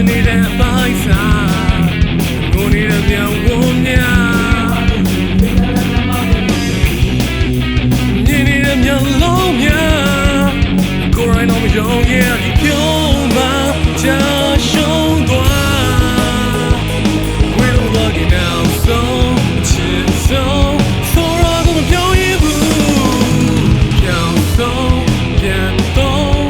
နေတဲ့ပိုက်စာကိုနေတဲ့ပြောင်းဝန်းများညနေတဲ့မျက်လုံးများကိုယ်တိုင်တော့မယုံရဲ့ဒီပြုံးမှကြာရှုံးသွား We don't love you now so ချစ်ဆုံးဆိုတော့မပြောရဘူးပြောင်းဆုံးပြန်တော့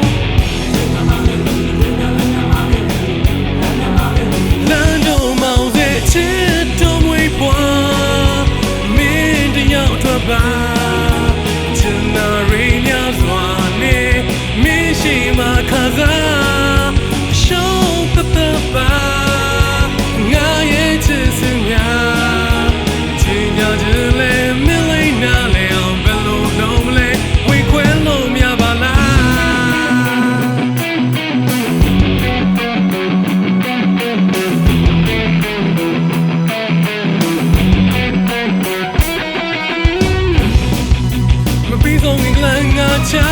ချာ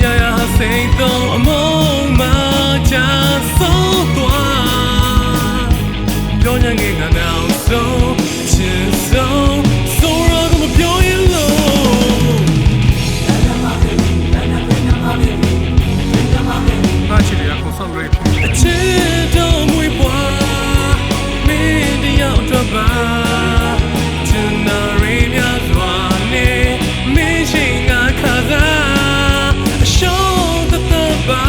ရရစိတ်တော့အမုန်းမချဆုံးသွားပြောညငယ်ကနောက်ဆုံးချစ်ဆုံးဆိုရကမပြောရင်လို့ဘာချစ်ရအောင်ဆောင်ရအချစ်တော့မွေးပွားမင်းတယောက်တော့ပါချင်နာရင်းများစွာနေမင်းရှိငါခါစားအရှုံးတသက်ပါ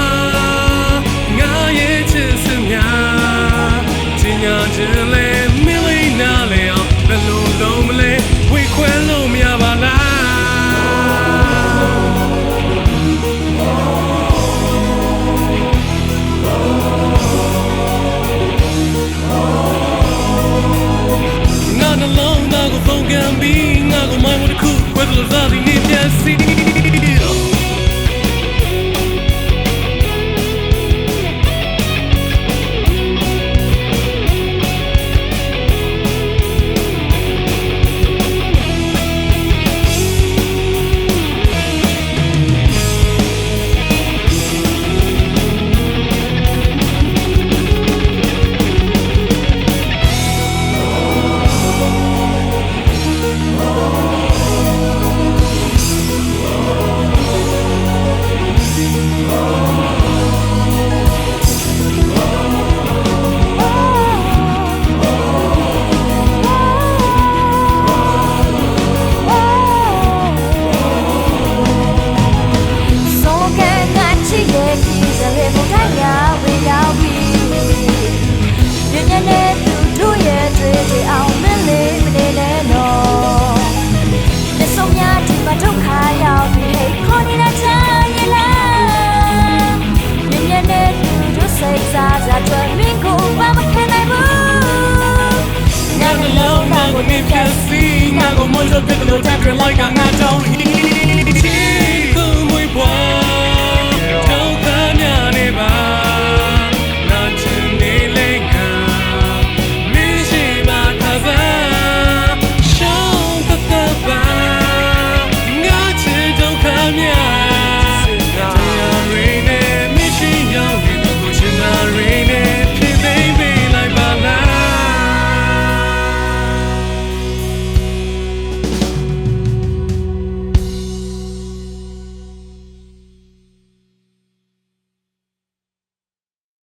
ငါရဲ့ချစ်စများချင်ညာခြင်းလဲမင်းလေးနားလဲအောင်ဘယ်လိုလုံးမလဲဝေခွဲလို့မရပါလားငါနှလုံးသားကိုဖုန်းကန်ပြီးငါကိုမိုင်းမတစ်ခုဝယ်လို့စားပြီးနေပြန်စီငါကိုမွန်းလို့ပြလို့တက်ကြလိုက်ငါ